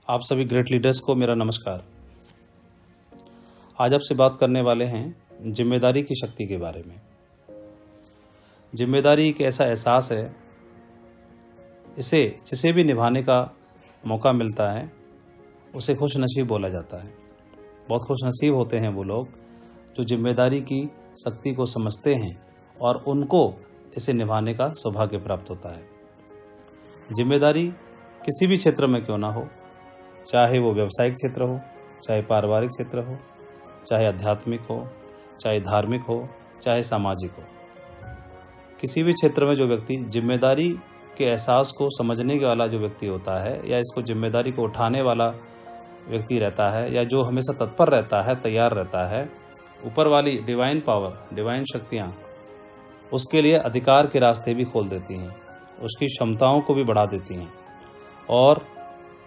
आप सभी great leaders को मेरा नमस्कार। आज आपसे बात करने वाले हैं जिम्मेदारी की शक्ति के बारे में। जिम्मेदारी एक ऐसा एहसास है, इसे जिसे भी निभाने का मौका मिलता है उसे खुशनसीब बोला जाता है। बहुत खुशनसीब होते हैं वो लोग जो जिम्मेदारी की शक्ति को समझते हैं और उनको इसे निभाने का सौभाग्य प्राप्त होता है। जिम्मेदारी किसी भी क्षेत्र में क्यों ना हो, चाहे वो व्यावसायिक क्षेत्र हो, चाहे पारिवारिक क्षेत्र हो, चाहे आध्यात्मिक हो, चाहे धार्मिक हो, चाहे सामाजिक हो, किसी भी क्षेत्र में जो व्यक्ति जिम्मेदारी के एहसास को समझने वाला जो व्यक्ति होता है या इसको जिम्मेदारी को उठाने वाला व्यक्ति रहता है या जो हमेशा तत्पर रहता है, तैयार रहता है, ऊपर वाली डिवाइन पावर, डिवाइन शक्तियाँ उसके लिए अधिकार के रास्ते भी खोल देती हैं, उसकी क्षमताओं को भी बढ़ा देती हैं और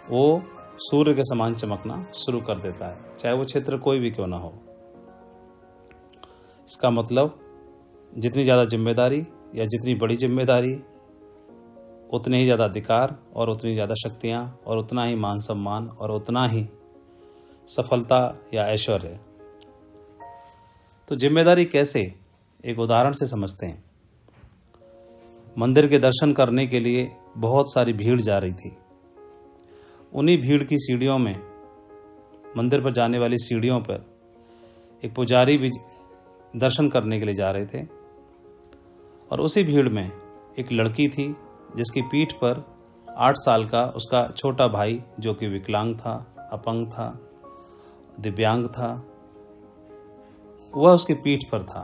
वो सूर्य के समान चमकना शुरू कर देता है, चाहे वो क्षेत्र कोई भी क्यों ना हो। इसका मतलब जितनी ज़्यादा जिम्मेदारी या जितनी बड़ी जिम्मेदारी, उतने ही ज़्यादा अधिकार और उतनी ज़्यादा शक्तियाँ और उतना ही मान सम्मान और उतना ही सफलता या ऐश्वर्य। तो जिम्मेदारी कैसे, एक उदाहरण से समझते हैं। मंदिर के दर्शन करने के लिए बहुत सारी भीड़ जा रही थी। उन्हीं भीड़ की सीढ़ियों में, मंदिर पर जाने वाली सीढ़ियों पर एक पुजारी भी दर्शन करने के लिए जा रहे थे और उसी भीड़ में एक लड़की थी जिसकी पीठ पर 8 साल का उसका छोटा भाई, जो कि विकलांग था, अपंग था, दिव्यांग था, वह उसकी पीठ पर था।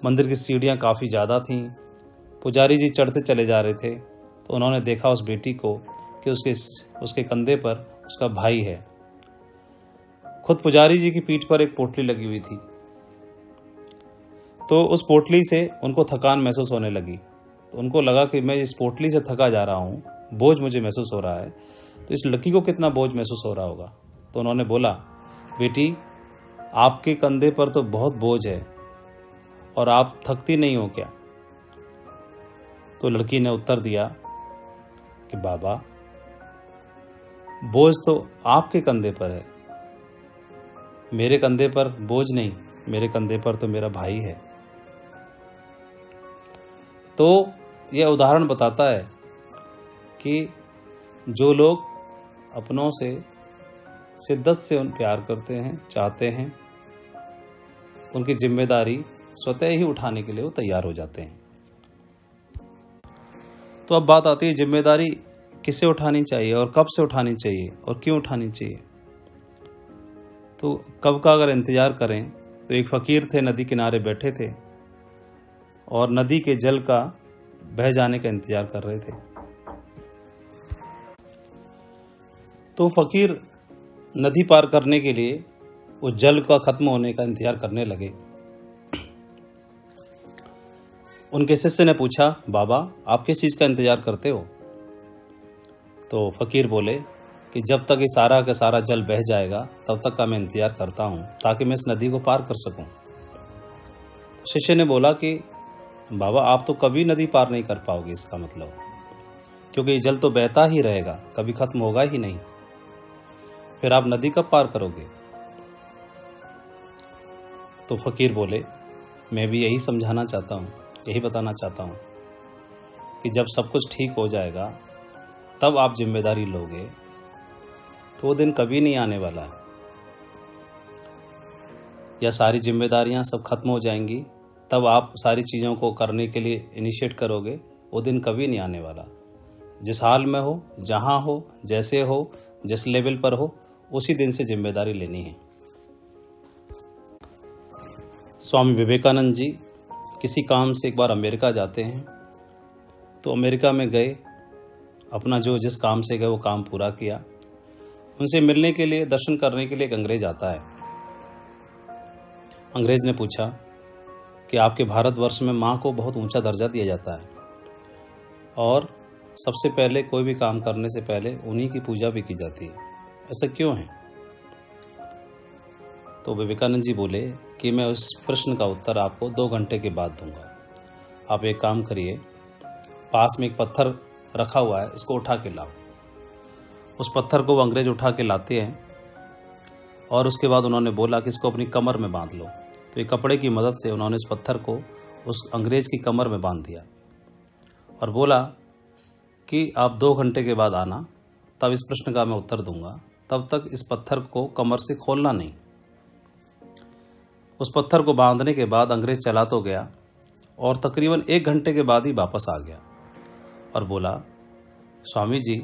मंदिर की सीढ़ियां काफ़ी ज़्यादा थीं। पुजारी जी चढ़ते चले जा रहे थे तो उन्होंने देखा उस बेटी को कि उसके कंधे पर उसका भाई है। खुद पुजारी जी की पीठ पर एक पोटली लगी हुई थी, तो उस पोटली से उनको थकान महसूस होने लगी। तो उनको लगा कि मैं इस पोटली से थका जा रहा हूँ, बोझ मुझे महसूस हो रहा है, तो इस लड़की को कितना बोझ महसूस हो रहा होगा। तो उन्होंने बोला, बेटी आपके कंधे पर तो बहुत बोझ है और आप थकती नहीं हो क्या? तो लड़की ने उत्तर दिया कि बाबा, बोझ तो आपके कंधे पर है, मेरे कंधे पर बोझ नहीं, मेरे कंधे पर तो मेरा भाई है। तो यह उदाहरण बताता है कि जो लोग अपनों से शिद्दत से प्यार करते हैं, चाहते हैं, उनकी जिम्मेदारी स्वतः ही उठाने के लिए वो तैयार हो जाते हैं। तो अब बात आती है जिम्मेदारी किसे उठानी चाहिए और कब से उठानी चाहिए और क्यों उठानी चाहिए। तो कब का अगर इंतजार करें तो एक फकीर थे, नदी किनारे बैठे थे और नदी के जल का बह जाने का इंतजार कर रहे थे। तो फकीर नदी पार करने के लिए उस जल का खत्म होने का इंतजार करने लगे। उनके शिष्य ने पूछा, बाबा आप किस चीज़ का इंतजार करते हो? तो फकीर बोले कि जब तक ये सारा का सारा जल बह जाएगा तब तक का मैं इंतजार करता हूँ, ताकि मैं इस नदी को पार कर सकूं। शिष्य ने बोला कि बाबा आप तो कभी नदी पार नहीं कर पाओगे, इसका मतलब, क्योंकि ये जल तो बहता ही रहेगा, कभी खत्म होगा ही नहीं, फिर आप नदी कब पार करोगे? तो फकीर बोले, मैं भी यही समझाना चाहता हूँ, यही बताना चाहता हूँ कि जब सब कुछ ठीक हो जाएगा तब आप जिम्मेदारी लोगे, तो वो दिन कभी नहीं आने वाला है। या सारी जिम्मेदारियां सब खत्म हो जाएंगी तब आप सारी चीज़ों को करने के लिए इनिशिएट करोगे, वो दिन कभी नहीं आने वाला। जिस हाल में हो, जहाँ हो, जैसे हो, जिस लेवल पर हो, उसी दिन से जिम्मेदारी लेनी है। स्वामी विवेकानंद जी किसी काम से एक बार अमेरिका जाते हैं। तो अमेरिका में गए, अपना जो जिस काम से गए वो काम पूरा किया। उनसे मिलने के लिए, दर्शन करने के लिए एक अंग्रेज आता है। अंग्रेज ने पूछा कि आपके भारतवर्ष में माँ को बहुत ऊंचा दर्जा दिया जाता है और सबसे पहले कोई भी काम करने से पहले उन्हीं की पूजा भी की जाती है, ऐसा क्यों है? तो विवेकानंद जी बोले कि मैं उस प्रश्न का उत्तर आपको 2 घंटे के बाद दूंगा। आप एक काम करिए, पास में एक पत्थर रखा हुआ है, इसको उठा के लाओ उस पत्थर को वो अंग्रेज उठा के लाते हैं और उसके बाद उन्होंने बोला कि इसको अपनी कमर में बांध लो। तो एक कपड़े की मदद से उन्होंने इस पत्थर को उस अंग्रेज की कमर में बांध दिया और बोला कि आप 2 घंटे के बाद आना, तब इस प्रश्न का मैं उत्तर दूंगा, तब तक इस पत्थर को कमर से खोलना नहीं। उस पत्थर को बांधने के बाद अंग्रेज चला तो गया और तकरीबन 1 घंटे के बाद ही वापस आ गया और बोला, स्वामी जी,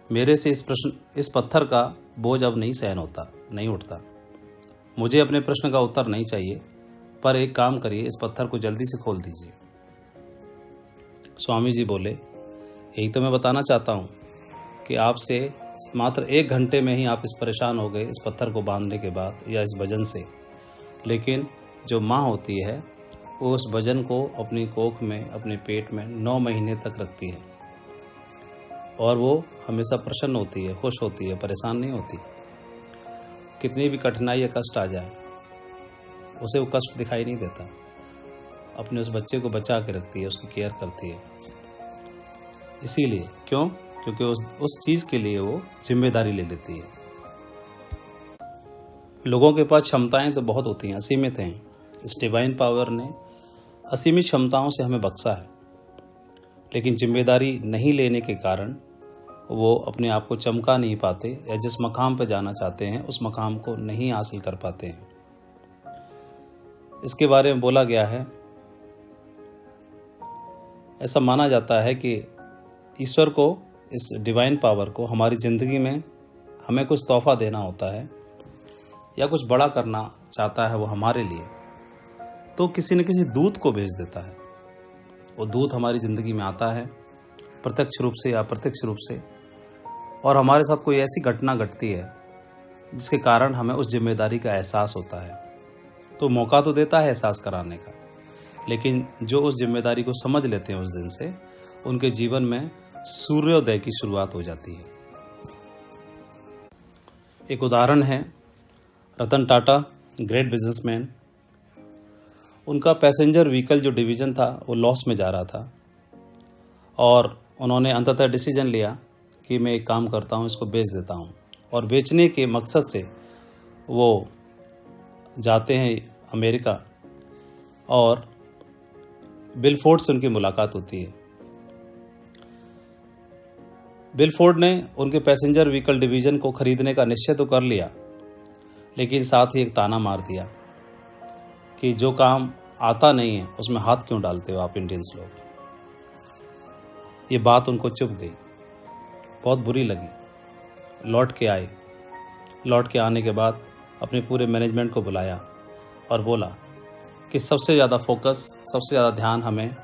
मेरे से इस पत्थर का बोझ अब नहीं उठता। मुझे अपने प्रश्न का उत्तर नहीं चाहिए, पर एक काम करिए, इस पत्थर को जल्दी से खोल दीजिए। स्वामी जी बोले, यही तो मैं बताना चाहता हूँ कि आपसे मात्र 1 घंटे में ही आप इस परेशान हो गए इस पत्थर को बांधने के बाद या इस वजन से। लेकिन जो माँ होती है वो उस वजन को अपनी कोख में, अपने पेट में 9 महीने तक रखती है और वो हमेशा प्रसन्न होती है, खुश होती है, परेशान नहीं होती। कितनी भी कठिनाई या कष्ट आ जाए उसे वो कष्ट दिखाई नहीं देता। अपने उस बच्चे को बचा के रखती है, उसकी केयर करती है। इसीलिए क्यों? क्योंकि उस चीज़ के लिए वो जिम्मेदारी ले लेती है। लोगों के पास क्षमताएं तो बहुत होती हैं, असीमित हैं। इस डिवाइन पावर ने असीमित क्षमताओं से हमें बख्शा है, लेकिन जिम्मेदारी नहीं लेने के कारण वो अपने आप को चमका नहीं पाते या जिस मकाम पर जाना चाहते हैं उस मकाम को नहीं हासिल कर पाते हैं। इसके बारे में बोला गया है, ऐसा माना जाता है कि ईश्वर को, इस डिवाइन पावर को हमारी ज़िंदगी में हमें कुछ तोहफा देना होता है या कुछ बड़ा करना चाहता है वो हमारे लिए, तो किसी न किसी दूत को भेज देता है। वो दूत हमारी ज़िंदगी में आता है प्रत्यक्ष रूप से या अप्रत्यक्ष रूप से, और हमारे साथ कोई ऐसी घटना घटती है जिसके कारण हमें उस जिम्मेदारी का एहसास होता है। तो मौका तो देता है एहसास कराने का, लेकिन जो उस जिम्मेदारी को समझ लेते हैं उस दिन से उनके जीवन में सूर्योदय की शुरुआत हो जाती है। एक उदाहरण है रतन टाटा, ग्रेट बिजनेसमैन। उनका पैसेंजर व्हीकल जो डिवीज़न था वो लॉस में जा रहा था और उन्होंने अंततः डिसीजन लिया कि मैं एक काम करता हूँ, इसको बेच देता हूँ। और बेचने के मकसद से वो जाते हैं अमेरिका और बिल फोर्ड से उनकी मुलाकात होती है। बिल फोर्ड ने उनके पैसेंजर व्हीकल डिवीज़न को खरीदने का निश्चय तो कर लिया, लेकिन साथ ही एक ताना मार दिया कि जो काम आता नहीं है उसमें हाथ क्यों डालते हो आप इंडियंस लोग। ये बात उनको चुभ गई, बहुत बुरी लगी। लौट के आए। लौट के आने के बाद अपने पूरे मैनेजमेंट को बुलाया और बोला कि सबसे ज़्यादा फोकस, सबसे ज़्यादा ध्यान हमें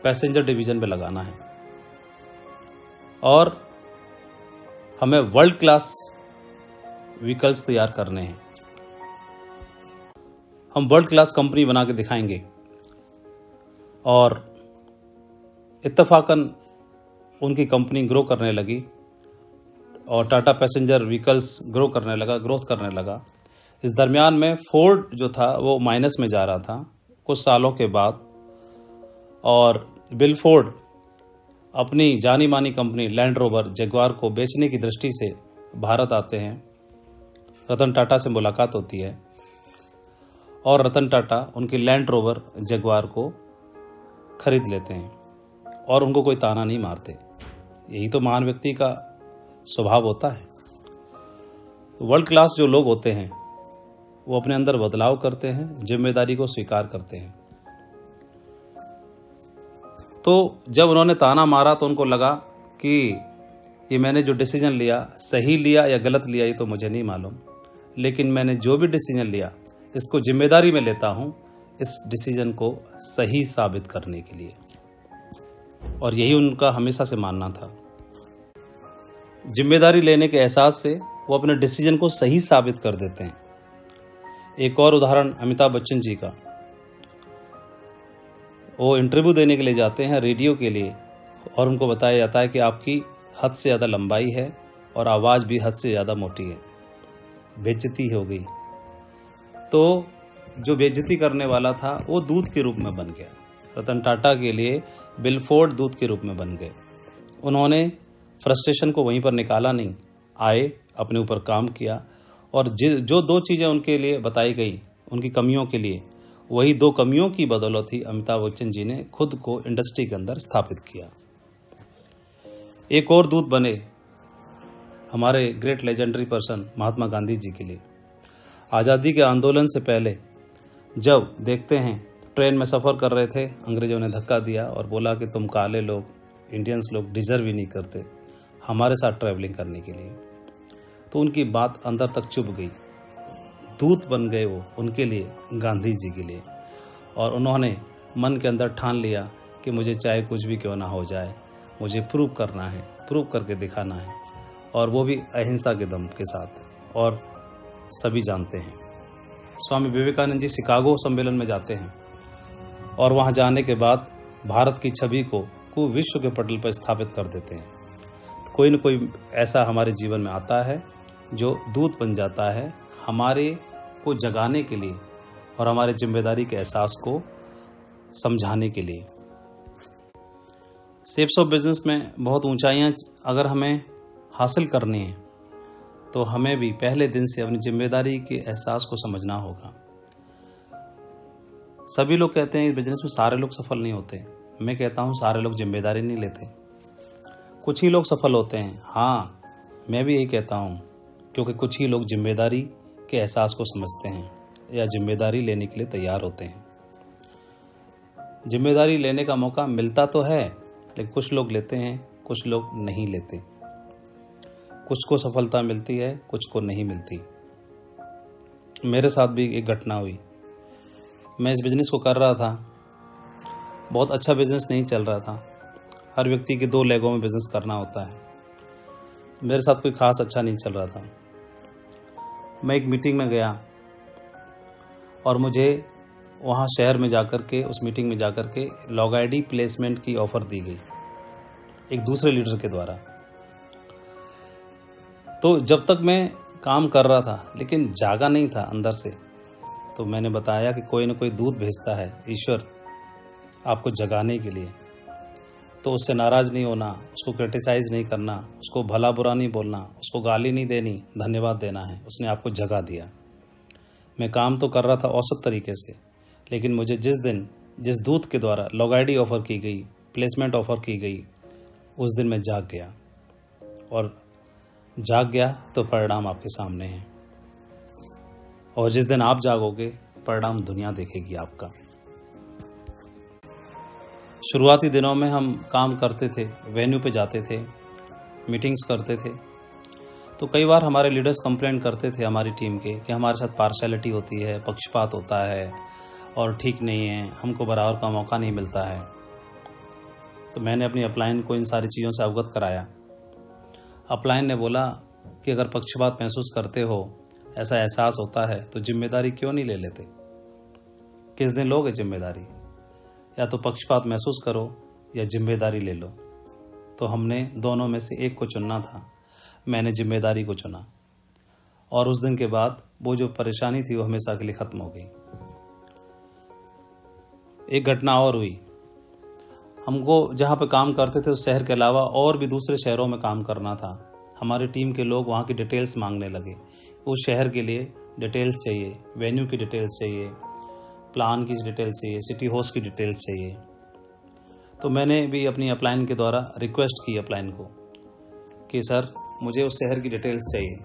पैसेंजर डिवीज़न पे लगाना है और हमें वर्ल्ड क्लास व्हीकल्स तैयार करने हैं। हम वर्ल्ड क्लास कंपनी बना के दिखाएंगे। और इत्तफाकन उनकी कंपनी ग्रो करने लगी और टाटा पैसेंजर व्हीकल्स ग्रोथ करने लगा। इस दरमियान में फोर्ड जो था वो माइनस में जा रहा था कुछ सालों के बाद, और बिल फोर्ड अपनी जानी मानी कंपनी लैंड रोवर जगुआर को बेचने की दृष्टि से भारत आते हैं। रतन टाटा से मुलाकात होती है और रतन टाटा उनकी लैंड रोवर जगुआर को खरीद लेते हैं और उनको कोई ताना नहीं मारते। यही तो महान व्यक्ति का स्वभाव होता है। वर्ल्ड क्लास जो लोग होते हैं वो अपने अंदर बदलाव करते हैं, जिम्मेदारी को स्वीकार करते हैं। तो जब उन्होंने ताना मारा तो उनको लगा कि ये मैंने जो डिसीजन लिया, सही लिया या गलत लिया ये तो मुझे नहीं मालूम, लेकिन मैंने जो भी डिसीजन लिया इसको जिम्मेदारी में लेता हूं इस डिसीजन को सही साबित करने के लिए। और यही उनका हमेशा से मानना था। जिम्मेदारी लेने के एहसास से वो अपने डिसीजन को सही साबित कर देते हैं। एक और उदाहरण अमिताभ बच्चन जी का। वो इंटरव्यू देने के लिए जाते हैं रेडियो के लिए और उनको बताया जाता है कि आपकी हद से ज़्यादा लंबाई है और आवाज़ भी हद से ज़्यादा मोटी है। बेइज्जती हो गई। तो जो बेइज्जती करने वाला था वो दूत के रूप में बन गया। रतन टाटा के लिए बिल फोर्ड दूत के रूप में बन गए। उन्होंने फ्रस्ट्रेशन को वहीं पर निकाला नहीं, आए, अपने ऊपर काम किया और जो 2 चीज़ें उनके लिए बताई गई, उनकी कमियों के लिए, वही 2 कमियों की बदौलत ही अमिताभ बच्चन जी ने खुद को इंडस्ट्री के अंदर स्थापित किया। एक और दूत बने हमारे great legendary person Mahatma Gandhi ji के लिए। आज़ादी के आंदोलन से पहले जब देखते हैं ट्रेन में सफ़र कर रहे थे, अंग्रेज़ों ने धक्का दिया और बोला कि तुम काले लोग, इंडियंस लोग डिज़र्व ही नहीं करते हमारे साथ ट्रैवलिंग करने के लिए। तो उनकी बात अंदर तक चुभ गई। दूत बन गए वो उनके लिए, गांधी जी के लिए, और उन्होंने मन के अंदर ठान लिया कि मुझे चाहे कुछ भी क्यों ना हो जाए, मुझे प्रूव करना है, प्रूव करके दिखाना है, और वो भी अहिंसा के दम के साथ। और सभी जानते हैं स्वामी विवेकानंद जी शिकागो सम्मेलन में जाते हैं और वहाँ जाने के बाद भारत की छवि को विश्व के पटल पर स्थापित कर देते हैं। कोई न कोई ऐसा हमारे जीवन में आता है जो दूत बन जाता है हमारे को जगाने के लिए और हमारे जिम्मेदारी के एहसास को समझाने के लिए। शेप्स ऑफ बिजनेस में बहुत ऊंचाइयां अगर हमें हासिल करनी है तो हमें भी पहले दिन से अपनी जिम्मेदारी के एहसास को समझना होगा। सभी लोग कहते हैं इस बिजनेस में सारे लोग सफल नहीं होते। मैं कहता हूं सारे लोग जिम्मेदारी नहीं लेते, कुछ ही लोग सफल होते हैं। हाँ, मैं भी यही कहता हूं, क्योंकि कुछ ही लोग जिम्मेदारी के एहसास को समझते हैं या जिम्मेदारी लेने के लिए तैयार होते हैं। जिम्मेदारी लेने का मौका मिलता तो है, लेकिन कुछ लोग लेते हैं, कुछ लोग नहीं लेते। कुछ को सफलता मिलती है, कुछ को नहीं मिलती। मेरे साथ भी एक घटना हुई। मैं इस बिजनेस को कर रहा था, बहुत अच्छा बिजनेस नहीं चल रहा था। हर व्यक्ति के 2 लेगों में बिजनेस करना होता है। मेरे साथ कोई खास अच्छा नहीं चल रहा था। मैं एक मीटिंग में गया और मुझे वहाँ शहर में जाकर के, उस मीटिंग में जाकर के लॉग आईडी प्लेसमेंट की ऑफर दी गई एक दूसरे लीडर के द्वारा। तो जब तक मैं काम कर रहा था लेकिन जागा नहीं था अंदर से, तो मैंने बताया कि कोई न कोई दूत भेजता है ईश्वर आपको जगाने के लिए। तो उससे नाराज नहीं होना, उसको क्रिटिसाइज नहीं करना, उसको भला बुरा नहीं बोलना, उसको गाली नहीं देनी, धन्यवाद देना है, उसने आपको जगा दिया। मैं काम तो कर रहा था औसत तरीके से, लेकिन मुझे जिस दूत के द्वारा लॉग आईडी ऑफर की गई, प्लेसमेंट ऑफर की गई, उस दिन मैं जाग गया। और जाग गया तो परिणाम आपके सामने है। और जिस दिन आप जागोगे, परिणाम दुनिया देखेगी आपका। शुरुआती दिनों में हम काम करते थे, वेन्यू पे जाते थे, मीटिंग्स करते थे, तो कई बार हमारे लीडर्स कंप्लेंट करते थे हमारी टीम के कि हमारे साथ पार्शियलिटी होती है, पक्षपात होता है और ठीक नहीं है, हमको बराबर का मौका नहीं मिलता है। तो मैंने अपनी अपलाइन को इन सारी चीज़ों से अवगत कराया। अपलाइन ने बोला कि अगर पक्षपात महसूस करते हो, ऐसा एहसास होता है, तो जिम्मेदारी क्यों नहीं ले लेते? किस दिन लोगे जिम्मेदारी? या तो पक्षपात महसूस करो या जिम्मेदारी ले लो। तो हमने दोनों में से एक को चुनना था। मैंने जिम्मेदारी को चुना और उस दिन के बाद वो जो परेशानी थी वो हमेशा के लिए खत्म हो गई। एक घटना और हुई। हमको जहाँ पे काम करते थे उस शहर के अलावा और भी दूसरे शहरों में काम करना था। हमारी टीम के लोग वहाँ की डिटेल्स मांगने लगे। उस शहर के लिए डिटेल्स चाहिए, वेन्यू की डिटेल्स चाहिए, प्लान की डिटेल्स चाहिए, सिटी हॉस्ट की डिटेल्स चाहिए। तो मैंने भी अपनी अपलाइन के द्वारा रिक्वेस्ट की अपलाइन को कि सर मुझे उस शहर की डिटेल्स चाहिए।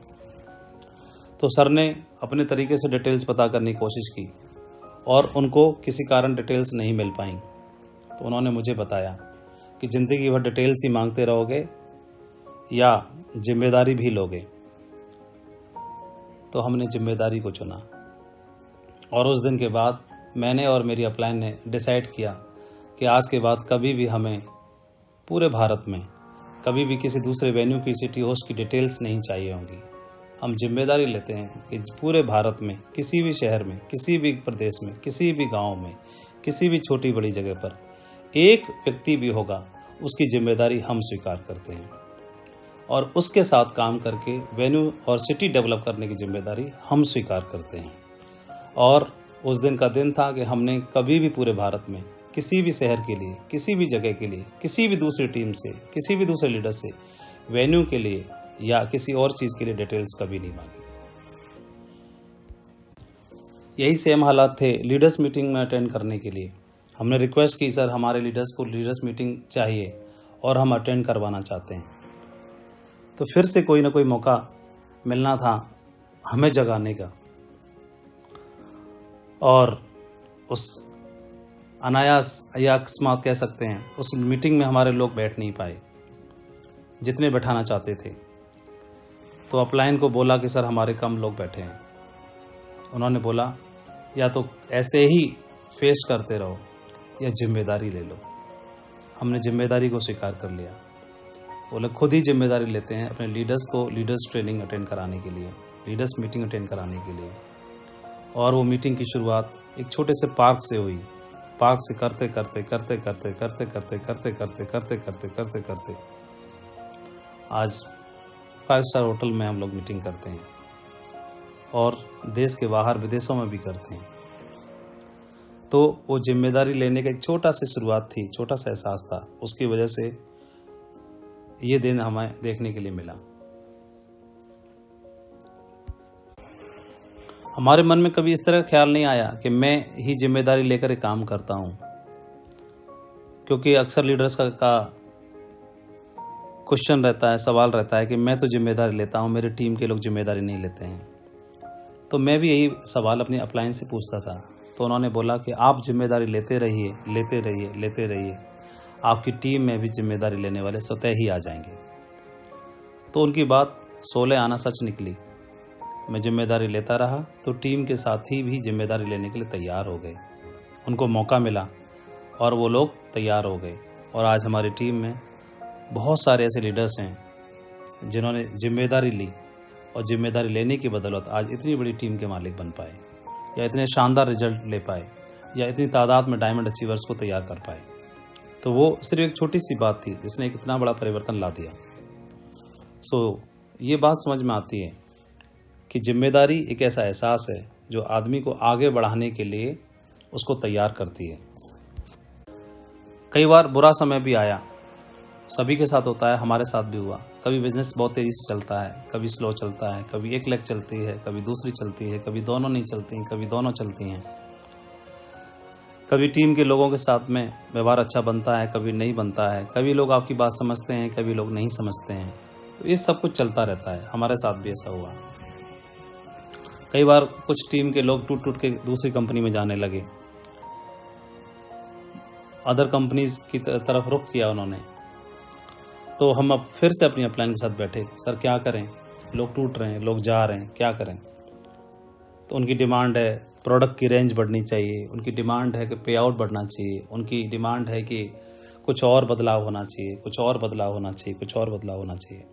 तो सर ने अपने तरीके से डिटेल्स पता करने की कोशिश की और उनको किसी कारण डिटेल्स नहीं मिल पाई। तो उन्होंने मुझे बताया कि ज़िंदगी भर डिटेल्स ही मांगते रहोगे या जिम्मेदारी भी लोगे। तो हमने जिम्मेदारी को चुना और उस दिन के बाद मैंने और मेरी अपलाइन ने डिसाइड किया कि आज के बाद कभी भी हमें पूरे भारत में कभी भी किसी दूसरे वेन्यू की, सिटी होस्ट की डिटेल्स नहीं चाहिए होंगी। हम जिम्मेदारी लेते हैं कि पूरे भारत में, किसी भी शहर में, किसी भी प्रदेश में, किसी भी गांव में, किसी भी छोटी बड़ी जगह पर एक व्यक्ति भी होगा, उसकी जिम्मेदारी हम स्वीकार करते हैं और उसके साथ काम करके वेन्यू और सिटी डेवलप करने की जिम्मेदारी हम स्वीकार करते हैं। और उस दिन का दिन था कि हमने कभी भी पूरे भारत में किसी भी शहर के लिए, किसी भी जगह के लिए, किसी भी दूसरी टीम से, किसी भी दूसरे लीडर से वेन्यू के लिए या किसी और चीज़ के लिए डिटेल्स कभी नहीं मांगी। यही सेम हालात थे लीडर्स मीटिंग में अटेंड करने के लिए। हमने रिक्वेस्ट की, सर हमारे लीडर्स को लीडर्स मीटिंग चाहिए और हम अटेंड करवाना चाहते हैं। तो फिर से कोई ना कोई मौका मिलना था हमें जगाने का, और उस अनायास या अकस्मात कह सकते हैं, उस मीटिंग में हमारे लोग बैठ नहीं पाए जितने बैठाना चाहते थे। तो अपलाइन को बोला कि सर हमारे कम लोग बैठे हैं। उन्होंने बोला या तो ऐसे ही फेस करते रहो या जिम्मेदारी ले लो। हमने जिम्मेदारी को स्वीकार कर लिया। वो लोग खुद ही जिम्मेदारी लेते हैं अपने लीडर्स को लीडर्स ट्रेनिंग अटेंड कराने के लिए, लीडर्स मीटिंग अटेंड कराने के लिए। और वो मीटिंग की शुरुआत एक छोटे से पार्क से हुई। पार्क से करते करते करते करते करते करते करते करते करते करते करते करते आज 5 स्टार होटल में हम लोग मीटिंग करते हैं और देश के बाहर विदेशों में भी करते हैं। तो वो जिम्मेदारी लेने का एक छोटा सी शुरुआत थी, छोटा सा एहसास था, उसकी वजह से ये दिन हमें देखने के लिए मिला। हमारे मन में कभी इस तरह का ख्याल नहीं आया कि मैं ही जिम्मेदारी लेकर एक काम करता हूं, क्योंकि अक्सर लीडर्स का क्वेश्चन रहता है, सवाल रहता है कि मैं तो जिम्मेदारी लेता हूं, मेरी टीम के लोग जिम्मेदारी नहीं लेते हैं। तो मैं भी यही सवाल अपनी अपलाइन से पूछता था। तो उन्होंने बोला कि आप जिम्मेदारी लेते रहिए, लेते रहिए, लेते रहिए, आपकी टीम में भी जिम्मेदारी लेने वाले स्वतः ही आ जाएंगे। तो उनकी बात 16 आना सच निकली। मैं जिम्मेदारी लेता रहा तो टीम के साथी भी जिम्मेदारी लेने के लिए तैयार हो गए। उनको मौका मिला और वो लोग तैयार हो गए। और आज हमारी टीम में बहुत सारे ऐसे लीडर्स हैं जिन्होंने जिम्मेदारी ली और जिम्मेदारी लेने की बदौलत आज इतनी बड़ी टीम के मालिक बन पाए, या इतने शानदार रिजल्ट ले पाए, या इतनी तादाद में डायमंड अचीवर्स को तैयार कर पाए। तो वो सिर्फ एक छोटी सी बात थी जिसने एक इतना बड़ा परिवर्तन ला दिया। ये बात समझ में आती है कि जिम्मेदारी एक ऐसा एहसास है जो आदमी को आगे बढ़ाने के लिए उसको तैयार करती है। कई बार बुरा समय भी आया, सभी के साथ होता है, हमारे साथ भी हुआ। कभी बिजनेस बहुत तेजी से चलता है, कभी स्लो चलता है, कभी एक लेग चलती है, कभी दूसरी चलती है, कभी दोनों नहीं चलती, कभी दोनों चलती हैं। कभी टीम के लोगों के साथ में व्यवहार अच्छा बनता है, कभी नहीं बनता है। कभी लोग आपकी बात समझते हैं, कभी लोग नहीं समझते हैं। तो ये सब कुछ चलता रहता है, हमारे साथ भी ऐसा हुआ। कई बार कुछ टीम के लोग टूट टूट के दूसरी कंपनी में जाने लगे, अदर कंपनीज की तरफ रुख किया उन्होंने। तो हम अब फिर से अपनी अपलाइन के साथ बैठे, सर क्या करें, लोग टूट रहे हैं, लोग जा रहे हैं, क्या करें। तो उनकी डिमांड है प्रोडक्ट की रेंज बढ़नी चाहिए, उनकी डिमांड है कि पे आउट बढ़ना चाहिए, उनकी डिमांड है कि कुछ और बदलाव होना चाहिए, कुछ और बदलाव होना चाहिए, कुछ और बदलाव होना चाहिए।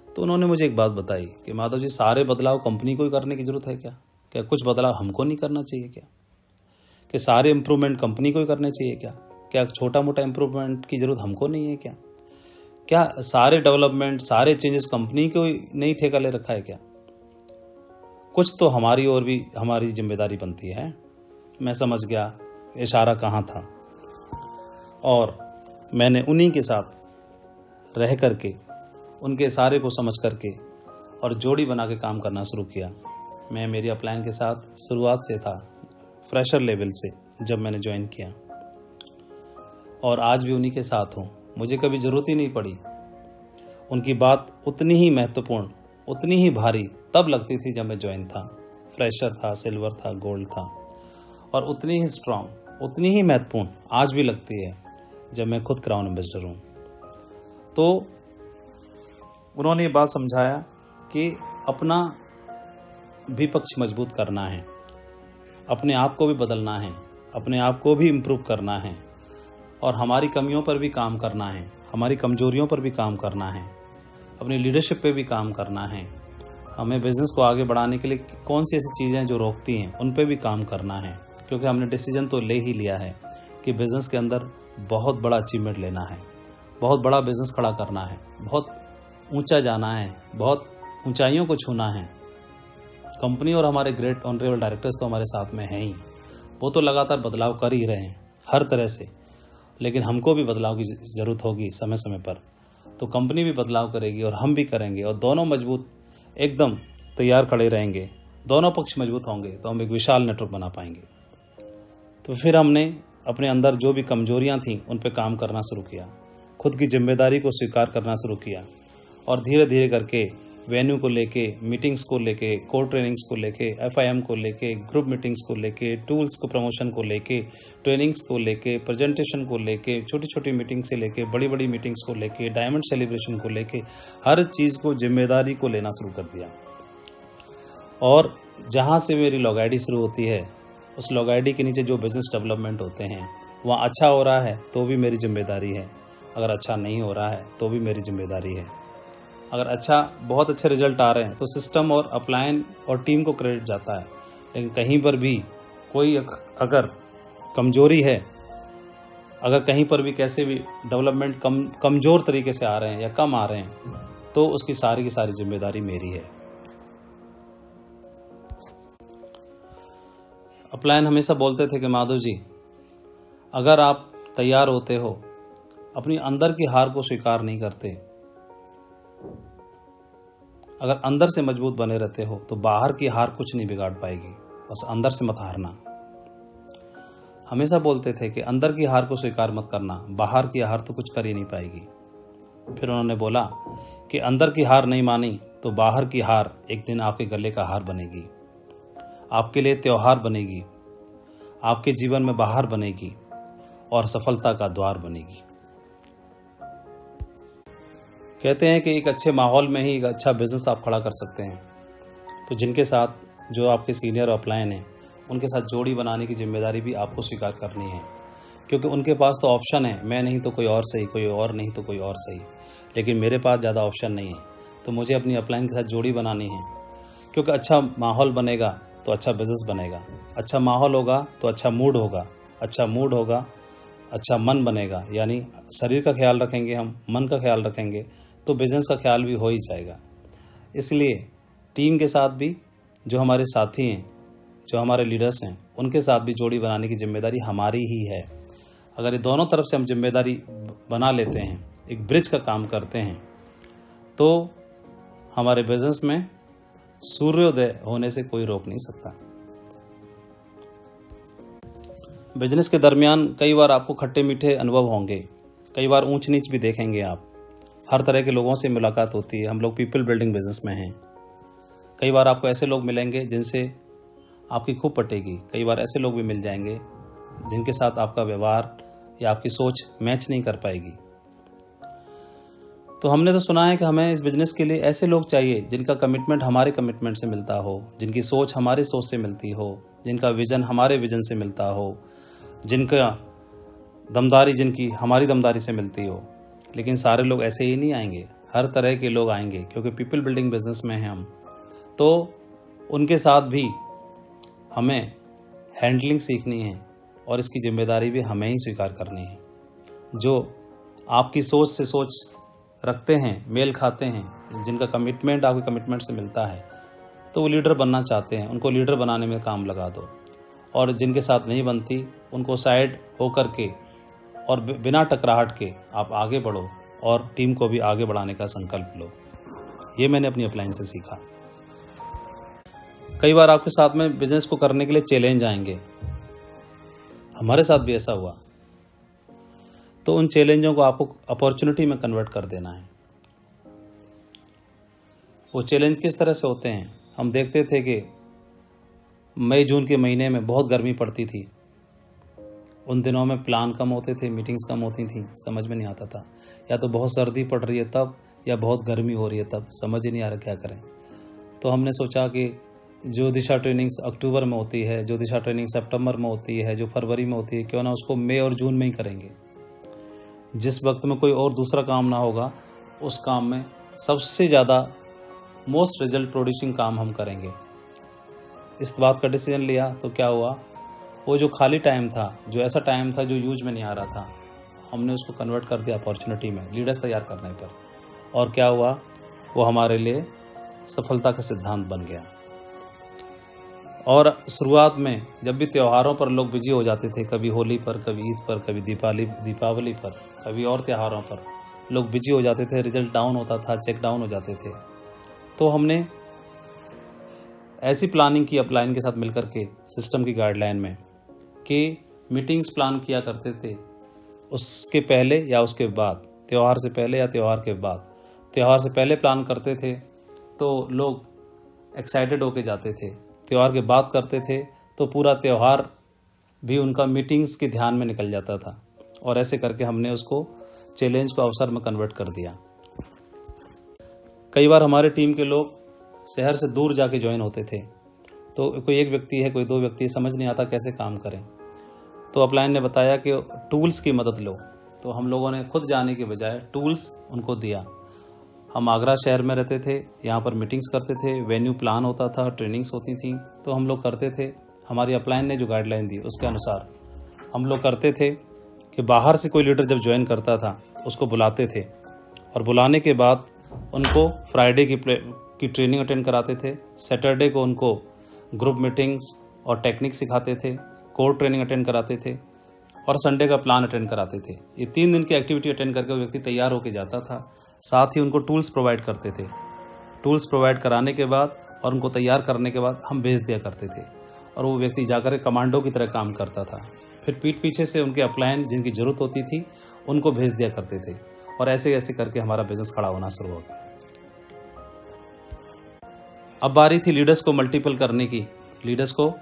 तो उन्होंने मुझे एक बात बताई कि माधव जी, सारे बदलाव कंपनी को ही करने की जरूरत है क्या? क्या कुछ बदलाव हमको नहीं करना चाहिए क्या? कि सारे इंप्रूवमेंट कंपनी को ही करने चाहिए क्या? क्या छोटा मोटा इंप्रूवमेंट की जरूरत हमको नहीं है क्या? क्या सारे डेवलपमेंट, सारे चेंजेस कंपनी को ही नहीं ठेका ले रखा है क्या? कुछ तो हमारी और भी हमारी जिम्मेदारी बनती है। मैं समझ गया इशारा कहाँ था, और मैंने उन्हीं के साथ रह करके, उनके इशारे को समझ करके और जोड़ी बना के काम करना शुरू किया। मैं मेरी अपलाइन के साथ शुरुआत से था, फ्रेशर लेवल से जब मैंने ज्वाइन किया, और आज भी उन्हीं के साथ हूँ। मुझे कभी ज़रूरत ही नहीं पड़ी। उनकी बात उतनी ही महत्वपूर्ण, उतनी ही भारी तब लगती थी जब मैं ज्वाइन था, फ्रेशर था, सिल्वर था, गोल्ड था, और उतनी ही स्ट्रांग, उतनी ही महत्वपूर्ण आज भी लगती है जब मैं खुद क्राउन एम्बेसडर हूँ। तो उन्होंने ये बात समझाया कि अपना भी पक्ष मजबूत करना है, अपने आप को भी बदलना है, अपने आप को भी इम्प्रूव करना है, और हमारी कमियों पर भी काम करना है, हमारी कमजोरियों पर भी काम करना है, अपनी लीडरशिप पे भी काम करना है। हमें बिजनेस को आगे बढ़ाने के लिए कौन सी ऐसी चीज़ें जो रोकती हैं उन पे भी काम करना है, क्योंकि हमने डिसीजन तो ले ही लिया है कि बिजनेस के अंदर बहुत बड़ा अचीवमेंट लेना है, बहुत बड़ा बिजनेस खड़ा करना है, बहुत ऊंचा जाना है, बहुत ऊंचाइयों को छूना है। कंपनी और हमारे ग्रेट ऑनरेबल डायरेक्टर्स तो हमारे साथ में हैं ही, वो तो लगातार बदलाव कर ही रहे हैं हर तरह से, लेकिन हमको भी बदलाव की ज़रूरत होगी समय समय पर। तो कंपनी भी बदलाव करेगी और हम भी करेंगे और दोनों मजबूत एकदम तैयार खड़े रहेंगे, दोनों पक्ष मजबूत होंगे तो हम एक विशाल नेटवर्क बना पाएंगे। तो फिर हमने अपने अंदर जो भी कमजोरियां थीं उन पे काम करना शुरू किया, खुद की जिम्मेदारी को स्वीकार करना शुरू किया और धीरे धीरे करके वेन्यू को लेके, मीटिंग्स को लेके, कोर ट्रेनिंग्स को लेके, एफआईएम को लेके, ग्रुप मीटिंग्स को लेके, टूल्स को प्रमोशन को लेके, ट्रेनिंग्स को लेके, प्रेजेंटेशन को लेके, छोटी छोटी मीटिंग से लेके बड़ी बड़ी मीटिंग्स को लेके, डायमंड सेलिब्रेशन को लेके, हर चीज़ को जिम्मेदारी को लेना शुरू कर दिया। और जहाँ से मेरी लॉग आईडी शुरू होती है, उस लॉग आईडी के नीचे जो बिजनेस डेवलपमेंट होते हैं, वहाँ अच्छा हो रहा है तो भी मेरी जिम्मेदारी है, अगर अच्छा नहीं हो रहा है तो भी मेरी जिम्मेदारी है। अगर बहुत अच्छे रिजल्ट आ रहे हैं तो सिस्टम और अपलाइन और टीम को क्रेडिट जाता है, लेकिन कहीं पर भी कोई अगर कमजोरी है, अगर कहीं पर भी कैसे भी डेवलपमेंट कमजोर तरीके से आ रहे हैं या कम आ रहे हैं, तो उसकी सारी की सारी जिम्मेदारी मेरी है। अपलाइन हमेशा बोलते थे कि माधव जी, अगर आप तैयार होते हो, अपनी अंदर की हार को स्वीकार नहीं करते, अगर अंदर से मजबूत बने रहते हो तो बाहर की हार कुछ नहीं बिगाड़ पाएगी, बस अंदर से मत हारना। हमेशा बोलते थे कि अंदर की हार को स्वीकार मत करना, बाहर की हार तो कुछ कर ही नहीं पाएगी। फिर उन्होंने बोला कि अंदर की हार नहीं मानी तो बाहर की हार एक दिन आपके गले का हार बनेगी, आपके लिए त्योहार बनेगी, आपके जीवन में बाहर बनेगी और सफलता का द्वार बनेगी। कहते हैं कि एक अच्छे माहौल में ही एक अच्छा बिजनेस आप खड़ा कर सकते हैं। तो जिनके साथ जो आपके सीनियर अपलाइन हैं, उनके साथ जोड़ी बनाने की जिम्मेदारी भी आपको स्वीकार करनी है, क्योंकि उनके पास तो ऑप्शन है, मैं नहीं तो कोई और सही, कोई और नहीं तो कोई और सही, लेकिन मेरे पास ज़्यादा ऑप्शन नहीं है। तो मुझे अपनी अपलाइन के साथ जोड़ी बनानी है, क्योंकि अच्छा माहौल बनेगा तो अच्छा बिजनेस बनेगा, अच्छा माहौल होगा तो अच्छा मूड होगा, अच्छा मूड होगा अच्छा मन बनेगा, यानी शरीर का ख्याल रखेंगे हम, मन का ख्याल रखेंगे तो बिजनेस का ख्याल भी हो ही जाएगा। इसलिए टीम के साथ भी, जो हमारे साथी हैं, जो हमारे लीडर्स हैं, उनके साथ भी जोड़ी बनाने की जिम्मेदारी हमारी ही है। अगर ये दोनों तरफ से हम जिम्मेदारी बना लेते हैं, एक ब्रिज का काम करते हैं, तो हमारे बिजनेस में सूर्योदय होने से कोई रोक नहीं सकता। बिजनेस के दरमियान कई बार आपको खट्टे मीठे अनुभव होंगे, कई बार ऊंच नीच भी देखेंगे आप, हर तरह के लोगों से मुलाकात होती है, हम लोग पीपल बिल्डिंग बिजनेस में हैं। कई बार आपको ऐसे लोग मिलेंगे जिनसे आपकी खूब पटेगी, कई बार ऐसे लोग भी मिल जाएंगे जिनके साथ आपका व्यवहार या आपकी सोच मैच नहीं कर पाएगी। तो हमने तो सुना है कि हमें इस बिजनेस के लिए ऐसे लोग चाहिए जिनका कमिटमेंट हमारे कमिटमेंट से मिलता हो, जिनकी सोच हमारी सोच से मिलती हो, जिनका विजन हमारे विजन से मिलता हो, जिनका दमदारी जिनकी हमारी दमदारी से मिलती हो। लेकिन सारे लोग ऐसे ही नहीं आएंगे, हर तरह के लोग आएंगे, क्योंकि पीपल बिल्डिंग बिजनेस में हैं हम। तो उनके साथ भी हमें हैंडलिंग सीखनी है और इसकी जिम्मेदारी भी हमें ही स्वीकार करनी है। जो आपकी सोच से सोच रखते हैं, मेल खाते हैं, जिनका कमिटमेंट आपके कमिटमेंट से मिलता है, तो वो लीडर बनना चाहते हैं, उनको लीडर बनाने में काम लगा दो। और जिनके साथ नहीं बनती, उनको साइड होकर के और बिना टकराहट के आप आगे बढ़ो और टीम को भी आगे बढ़ाने का संकल्प लो। ये मैंने अपनी अपलाइन से सीखा। कई बार आपके साथ में बिजनेस को करने के लिए चैलेंज आएंगे, हमारे साथ भी ऐसा हुआ। तो उन चैलेंजों को आपको अपॉर्चुनिटी में कन्वर्ट कर देना है। वो चैलेंज किस तरह से होते हैं? हम देखते थे कि मई जून के महीने में बहुत गर्मी पड़ती थी, उन दिनों में प्लान कम होते थे, मीटिंग्स कम होती थी, समझ में नहीं आता था, या तो बहुत सर्दी पड़ रही है तब, या बहुत गर्मी हो रही है तब, समझ ही नहीं आ रहा क्या करें। तो हमने सोचा कि जो दिशा ट्रेनिंग्स अक्टूबर में होती है, जो दिशा ट्रेनिंग सितंबर में होती है, जो फरवरी में होती है, क्यों ना उसको मई और जून में ही करेंगे। जिस वक्त में कोई और दूसरा काम ना होगा, उस काम में सबसे ज़्यादा मोस्ट रिजल्ट प्रोड्यूसिंग काम हम करेंगे। इस बात का डिसीजन लिया तो क्या हुआ, वो जो खाली टाइम था, जो ऐसा टाइम था जो यूज में नहीं आ रहा था, हमने उसको कन्वर्ट कर दिया अपॉर्चुनिटी में, लीडर्स तैयार करने पर। और क्या हुआ, वो हमारे लिए सफलता का सिद्धांत बन गया। और शुरुआत में जब भी त्योहारों पर लोग बिजी हो जाते थे, कभी होली पर, कभी ईद पर, कभी दीपावली पर, कभी और त्योहारों पर, लोग बिजी हो जाते थे, रिजल्ट डाउन होता था, चेक डाउन हो जाते थे। तो हमने ऐसी प्लानिंग की अपलाइन के साथ मिलकर के सिस्टम की गाइडलाइन में कि मीटिंग्स प्लान किया करते थे उसके पहले या उसके बाद, त्यौहार से पहले या त्यौहार के बाद। त्यौहार से पहले प्लान करते थे तो लोग एक्साइटेड होके जाते थे, त्यौहार के बाद करते थे तो पूरा त्यौहार भी उनका मीटिंग्स के ध्यान में निकल जाता था। और ऐसे करके हमने उसको चैलेंज को अवसर में कन्वर्ट कर दिया। कई बार हमारे टीम के लोग शहर से दूर जाके ज्वाइन होते थे, तो कोई एक व्यक्ति है, कोई दो व्यक्ति है, समझ नहीं आता कैसे काम करें। तो अपलाइन ने बताया कि टूल्स की मदद लो। तो हम लोगों ने खुद जाने के बजाय टूल्स उनको दिया। हम आगरा शहर में रहते थे, यहाँ पर मीटिंग्स करते थे, वेन्यू प्लान होता था, ट्रेनिंग्स होती थी, तो हम लोग करते थे। हमारी अपलाइन ने जो गाइडलाइन दी उसके अनुसार हम लोग करते थे कि बाहर से कोई लीडर जब ज्वाइन करता था उसको बुलाते थे, और बुलाने के बाद उनको फ्राइडे की ट्रेनिंग अटेंड कराते थे, सैटरडे को उनको ग्रुप मीटिंग्स और टेक्निक सिखाते थे, कोर ट्रेनिंग अटेंड कराते थे, और संडे का प्लान अटेंड कराते थे। ये 3 दिन की एक्टिविटी अटेंड करके वो व्यक्ति तैयार होकर जाता था। साथ ही उनको टूल्स प्रोवाइड करते थे। टूल्स प्रोवाइड कराने के बाद और उनको तैयार करने के बाद हम भेज दिया करते थे, और वो व्यक्ति जाकर कमांडो की तरह काम करता था। फिर पीठ पीछे से उनके अपलाइन जिनकी जरूरत होती थी उनको भेज दिया करते थे, और ऐसे ऐसे करके हमारा बिजनेस खड़ा होना शुरू हो गया। अब बारी थी लीडर्स को मल्टीपल करने की, लीडर्स को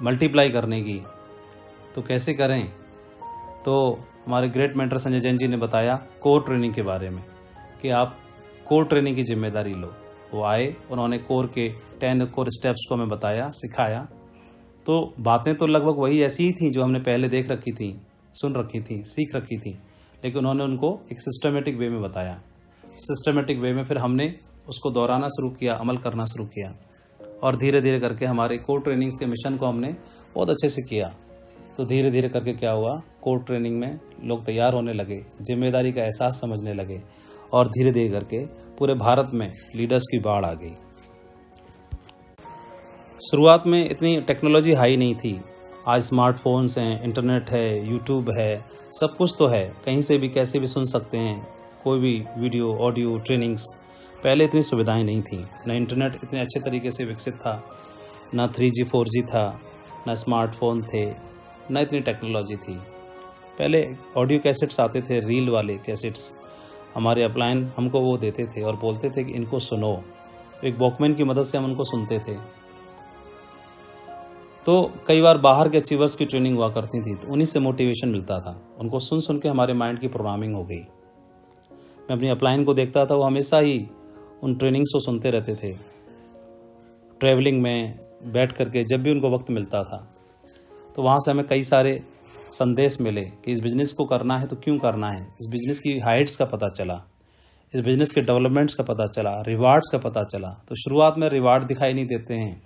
मल्टीप्लाई करने की। तो कैसे करें? तो हमारे ग्रेट मेंटर संजय जैन जी ने बताया कोर ट्रेनिंग के बारे में कि आप कोर ट्रेनिंग की जिम्मेदारी लो। वो आए, उन्होंने कोर के 10 कोर स्टेप्स को हमें बताया, सिखाया। तो बातें तो लगभग वही ऐसी ही थी जो हमने पहले देख रखी थी, सुन रखी थी, सीख रखी थी, लेकिन उन्होंने उनको एक सिस्टमेटिक वे में बताया। सिस्टमेटिक वे में फिर हमने उसको दोहराना शुरू किया, अमल करना शुरू किया, और धीरे धीरे करके हमारे कोर ट्रेनिंग्स के मिशन को हमने बहुत अच्छे से किया। तो धीरे धीरे करके क्या हुआ, कोर ट्रेनिंग में लोग तैयार होने लगे, जिम्मेदारी का एहसास समझने लगे, और धीरे धीरे करके पूरे भारत में लीडर्स की बाढ़ आ गई। शुरुआत में इतनी टेक्नोलॉजी हाई नहीं थी। आज स्मार्टफोन्स हैं, इंटरनेट है, यूट्यूब है, सब कुछ तो है, कहीं से भी कैसे भी सुन सकते हैं कोई भी वीडियो, ऑडियो, ट्रेनिंग्स। पहले इतनी सुविधाएं नहीं थी, न इंटरनेट इतने अच्छे तरीके से विकसित था, न 3G 4G था, न स्मार्टफोन थे, न इतनी टेक्नोलॉजी थी। पहले ऑडियो कैसेट्स आते थे, रील वाले कैसेट्स। हमारे अपलाइन हमको वो देते थे और बोलते थे कि इनको सुनो। एक वॉकमैन की मदद से हम उनको सुनते थे। तो कई बार बाहर के अचीवर्स की ट्रेनिंग हुआ करती थी, तो उन्हीं से मोटिवेशन मिलता था। उनको सुन सुन के हमारे माइंड की प्रोग्रामिंग हो गई। मैं अपनी अपलाइन को देखता था, वो हमेशा ही उन ट्रेनिंग्स को सुनते रहते थे, ट्रैवलिंग में बैठ करके जब भी उनको वक्त मिलता था। तो वहाँ से हमें कई सारे संदेश मिले कि इस बिज़नेस को करना है तो क्यों करना है, इस बिज़नेस की हाइट्स का पता चला, इस बिज़नेस के डेवलपमेंट्स का पता चला, रिवार्ड्स का पता चला। तो शुरुआत में रिवार्ड दिखाई नहीं देते हैं,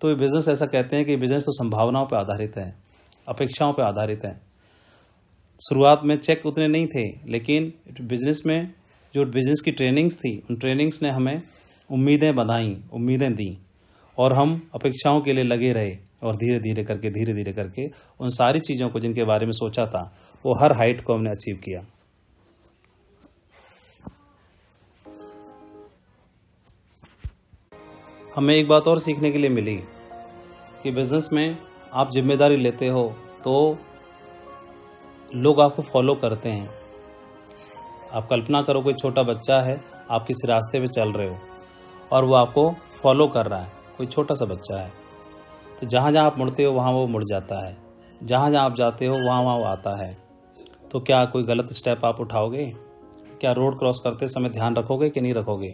तो ये बिज़नेस ऐसा कहते हैं कि बिज़नेस तो संभावनाओं पर आधारित है, अपेक्षाओं पर आधारित है। शुरुआत में चेक उतने नहीं थे, लेकिन बिज़नेस में जो बिज़नेस की ट्रेनिंग्स थी, उन ट्रेनिंग्स ने हमें उम्मीदें बनाई, उम्मीदें दी, और हम अपेक्षाओं के लिए लगे रहे, और धीरे धीरे करके उन सारी चीज़ों को जिनके बारे में सोचा था वो हर हाइट को हमने अचीव किया। हमें एक बात और सीखने के लिए मिली कि बिज़नेस में आप जिम्मेदारी लेते हो तो लोग आपको फॉलो करते हैं। आप कल्पना करो कोई छोटा बच्चा है, आप किसी रास्ते पे चल रहे हो और वो आपको फॉलो कर रहा है, कोई छोटा सा बच्चा है। तो जहाँ जहाँ आप मुड़ते हो वहाँ वो मुड़ जाता है, जहाँ जहाँ आप जाते हो वहाँ वहाँ वो आता है। तो क्या कोई गलत स्टेप आप उठाओगे? क्या रोड क्रॉस करते समय ध्यान रखोगे कि नहीं रखोगे?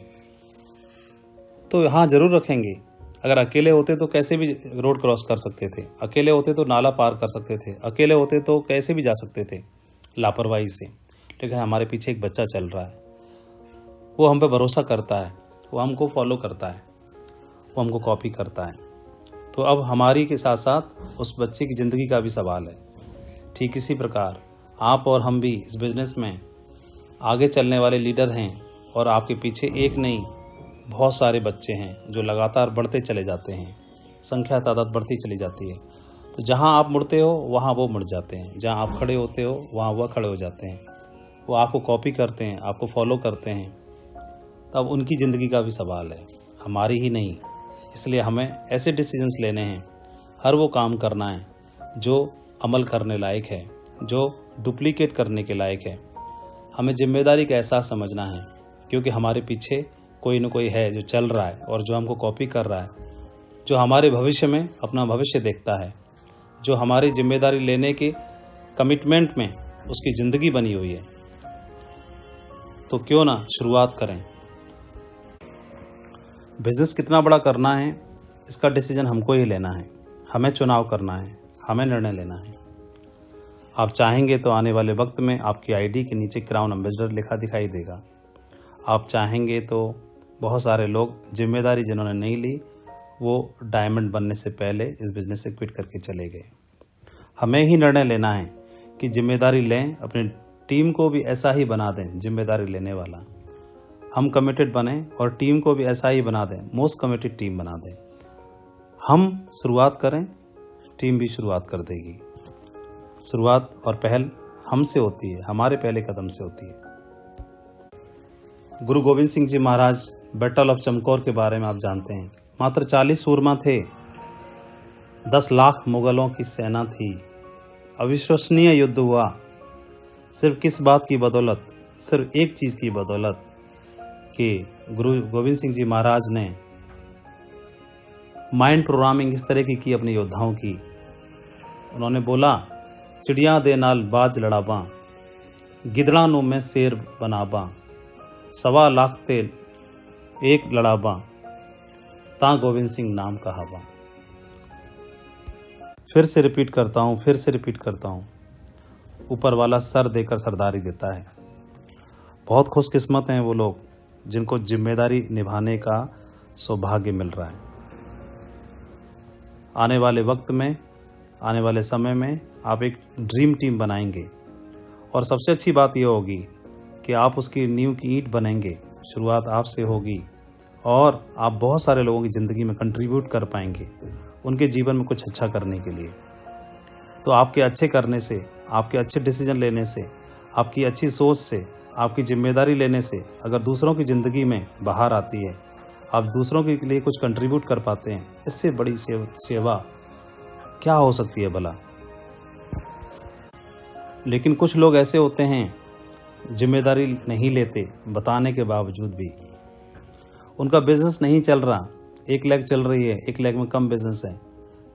तो हाँ, ज़रूर रखेंगे। अगर अकेले होते तो कैसे भी रोड क्रॉस कर सकते थे, अकेले होते तो नाला पार कर सकते थे, अकेले होते तो कैसे भी जा सकते थे लापरवाही से। लेकिन हमारे पीछे एक बच्चा चल रहा है, वो हम पे भरोसा करता है, वो हमको फॉलो करता है, वो हमको कॉपी करता है। तो अब हमारी के साथ साथ उस बच्चे की ज़िंदगी का भी सवाल है। ठीक इसी प्रकार आप और हम भी इस बिज़नेस में आगे चलने वाले लीडर हैं, और आपके पीछे एक नहीं बहुत सारे बच्चे हैं जो लगातार बढ़ते चले जाते हैं, संख्या तादाद बढ़ती चली जाती है। तो जहां आप मुड़ते हो वहां वो मुड़ जाते हैं, जहां आप खड़े होते हो वहां वह खड़े हो जाते हैं। वो आपको कॉपी करते हैं, आपको फॉलो करते हैं, तब उनकी ज़िंदगी का भी सवाल है, हमारी ही नहीं। इसलिए हमें ऐसे डिसीजंस लेने हैं, हर वो काम करना है जो अमल करने लायक है, जो डुप्लीकेट करने के लायक है। हमें जिम्मेदारी का एहसास समझना है, क्योंकि हमारे पीछे कोई न कोई है जो चल रहा है और जो हमको कॉपी कर रहा है, जो हमारे भविष्य में अपना भविष्य देखता है, जो हमारी जिम्मेदारी लेने के कमिटमेंट में उसकी ज़िंदगी बनी हुई है। तो क्यों ना शुरुआत करें। बिजनेस कितना बड़ा करना है, इसका डिसीजन हमको ही लेना है, हमें चुनाव करना है, हमें निर्णय लेना है। आप चाहेंगे तो आने वाले वक्त में आपकी आईडी के नीचे क्राउन एम्बेसडर लिखा दिखाई देगा। आप चाहेंगे तो बहुत सारे लोग जिम्मेदारी जिन्होंने नहीं ली, वो डायमंड बनने से पहले इस बिजनेस से क्विट करके चले गए। हमें ही निर्णय लेना है कि जिम्मेदारी लें, अपनी टीम को भी ऐसा ही बना दें जिम्मेदारी लेने वाला। हम कमिटेड बने और टीम को भी ऐसा ही बना दें, मोस्ट कमिटेड टीम बना दें। हम शुरुआत करें, टीम भी शुरुआत कर देगी। शुरुआत और पहल हमसे होती है, हमारे पहले कदम से होती है। गुरु गोविंद सिंह जी महाराज बैटल ऑफ चमकौर के बारे में आप जानते हैं। मात्र 40 सूरमा थे, 10 लाख मुगलों की सेना थी। अविश्वसनीय युद्ध हुआ। सिर्फ किस बात की बदौलत? सिर्फ एक चीज की बदौलत कि गुरु गोविंद सिंह जी महाराज ने माइंड प्रोग्रामिंग इस तरह की अपने योद्धाओं की। उन्होंने बोला, चिड़िया दे नाल बाज लड़ाबा, गिदड़ा नु में शेर बनाबा, 1.25 लाख ते एक लड़ाबा, ता गोविंद सिंह नाम कहाबा। फिर से रिपीट करता हूं, ऊपर वाला सर देकर सरदारी देता है। बहुत खुशकिस्मत हैं वो लोग जिनको जिम्मेदारी निभाने का सौभाग्य मिल रहा है। आने वाले वक्त में, आने वाले समय में आप एक ड्रीम टीम बनाएंगे और सबसे अच्छी बात यह होगी कि आप उसकी नींव की ईंट बनेंगे। शुरुआत आपसे होगी और आप बहुत सारे लोगों की ज़िंदगी में कंट्रीब्यूट कर पाएंगे, उनके जीवन में कुछ अच्छा करने के लिए। तो आपके अच्छे करने से, आपके अच्छे डिसीजन लेने से, आपकी अच्छी सोच से, आपकी जिम्मेदारी लेने से अगर दूसरों की ज़िंदगी में बाहर आती है, आप दूसरों के लिए कुछ कंट्रीब्यूट कर पाते हैं, इससे बड़ी सेवा क्या हो सकती है भला। लेकिन कुछ लोग ऐसे होते हैं जिम्मेदारी नहीं लेते, बताने के बावजूद भी। उनका बिजनेस नहीं चल रहा, 1 लाख चल रही है, 1 लाख में कम बिजनेस है,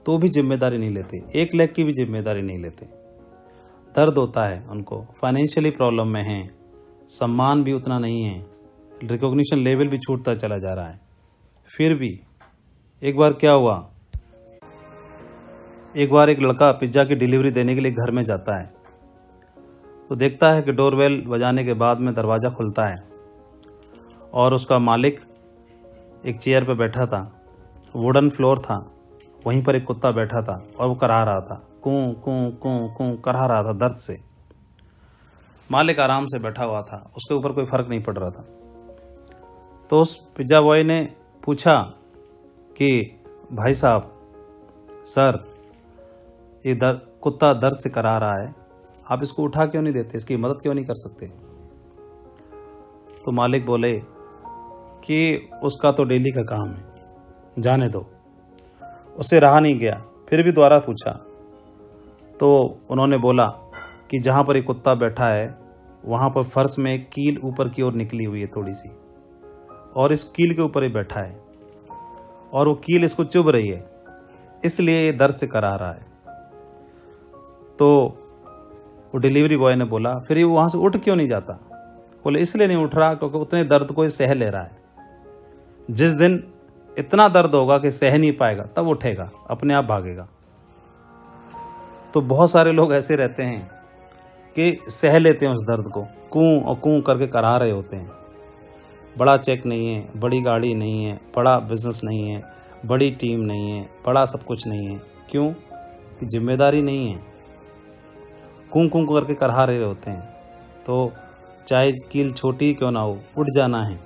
तो भी जिम्मेदारी नहीं लेते, 1 लाख की भी जिम्मेदारी नहीं लेते। दर्द होता है उनको, फाइनेंशियली प्रॉब्लम में हैं, सम्मान भी उतना नहीं है, रिकॉग्निशन लेवल भी छूटता चला जा रहा है। फिर भी एक बार क्या हुआ, एक बार एक लड़का पिज्ज़ा की डिलीवरी देने के लिए घर में जाता है, तो देखता है कि डोरबेल बजाने के बाद में दरवाज़ा खुलता है और उसका मालिक एक चेयर पर बैठा था, वुडन फ्लोर था, वहीं पर एक कुत्ता बैठा था और वो करा रहा था, कूं कूं कूं कूं करा रहा था दर्द से। मालिक आराम से बैठा हुआ था, उसके ऊपर कोई फर्क नहीं पड़ रहा था। तो उस पिज्जा बॉय ने पूछा कि भाई साहब, सर, ये कुत्ता दर्द से करा रहा है, आप इसको उठा क्यों नहीं देते, इसकी मदद क्यों नहीं कर सकते? तो मालिक बोले कि उसका तो डेली का काम है, जाने दो। उससे रहा नहीं गया, फिर भी दोबारा पूछा, तो उन्होंने बोला कि जहाँ पर एक कुत्ता बैठा है वहाँ पर फर्श में एक कील ऊपर की ओर निकली हुई है थोड़ी सी, और इस कील के ऊपर ही बैठा है और वो कील इसको चुभ रही है, इसलिए ये दर्द से करा रहा है। तो वो डिलीवरी बॉय ने बोला, फिर ये वहाँ से उठ क्यों नहीं जाता? बोले इसलिए नहीं उठ रहा क्योंकि उतने दर्द को ये सह ले रहा है। जिस दिन इतना दर्द होगा कि सह नहीं पाएगा तब उठेगा, अपने आप भागेगा। तो बहुत सारे लोग ऐसे रहते हैं कि सह लेते हैं उस दर्द को, कूं और कूं करके करा रहे होते हैं। बड़ा चेक नहीं है, बड़ी गाड़ी नहीं है, बड़ा बिजनेस नहीं है, बड़ी टीम नहीं है, बड़ा सब कुछ नहीं है। क्यों? कि जिम्मेदारी नहीं है, कूं कूं करके करा रहे होते हैं। तो चाहे कील छोटी क्यों ना हो, उठ जाना है,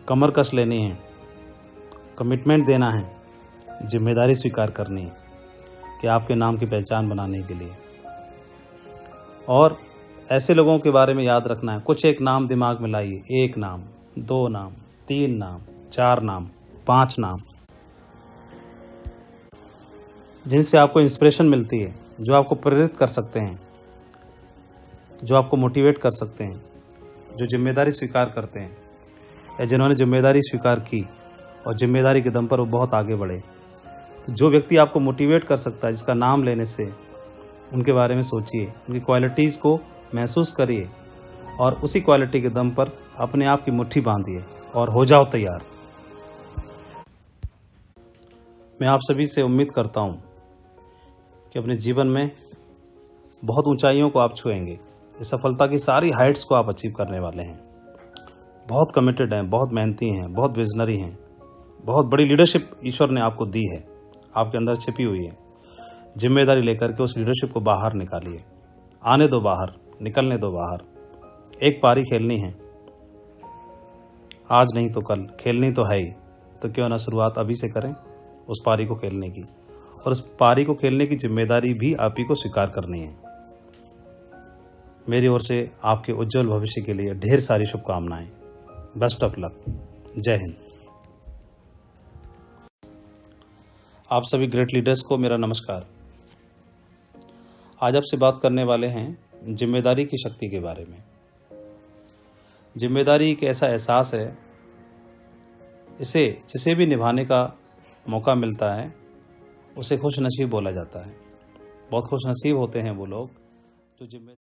कमर कस लेनी है, कमिटमेंट देना है, जिम्मेदारी स्वीकार करनी है कि आपके नाम की पहचान बनाने के लिए। और ऐसे लोगों के बारे में याद रखना है। कुछ एक नाम दिमाग में लाइए, 1 नाम, 2 नाम, 3 नाम, 4 नाम, 5 नाम, जिनसे आपको इंस्पिरेशन मिलती है, जो आपको प्रेरित कर सकते हैं, जो आपको मोटिवेट कर सकते हैं, जो ज़िम्मेदारी स्वीकार करते हैं या जिन्होंने ज़िम्मेदारी स्वीकार की और ज़िम्मेदारी के दम पर वो बहुत आगे बढ़े। तो जो व्यक्ति आपको मोटिवेट कर सकता है, जिसका नाम लेने से उनके बारे में सोचिए, उनकी क्वालिटीज़ को महसूस करिए और उसी क्वालिटी के दम पर अपने आप की मुट्ठी बांधिए और हो जाओ तैयार। मैं आप सभी से उम्मीद करता हूँ कि अपने जीवन में बहुत ऊंचाइयों को आप छुएंगे। इस सफलता की सारी हाइट्स को आप अचीव करने वाले हैं। बहुत कमिटेड हैं, बहुत मेहनती हैं, बहुत विजनरी हैं, बहुत बड़ी लीडरशिप ईश्वर ने आपको दी है, आपके अंदर छिपी हुई है। जिम्मेदारी लेकर के उस लीडरशिप को बाहर निकालिए, आने दो बाहर, निकलने दो बाहर। एक पारी खेलनी है, आज नहीं तो कल, खेलनी तो है ही, तो क्यों ना शुरुआत अभी से करें उस पारी को खेलने की, और उस पारी को खेलने की जिम्मेदारी भी आप ही को स्वीकार करनी है। मेरी ओर से आपके उज्जवल भविष्य के लिए ढेर सारी शुभकामनाएं। Best of luck. जय हिंद। आप सभी ग्रेट लीडर्स को मेरा नमस्कार। आज आपसे बात करने वाले हैं जिम्मेदारी की शक्ति के बारे में। जिम्मेदारी एक ऐसा एहसास है, इसे जिसे भी निभाने का मौका मिलता है उसे खुशनसीब बोला जाता है। बहुत खुशनसीब होते हैं वो लोग जो जिम्मेदारी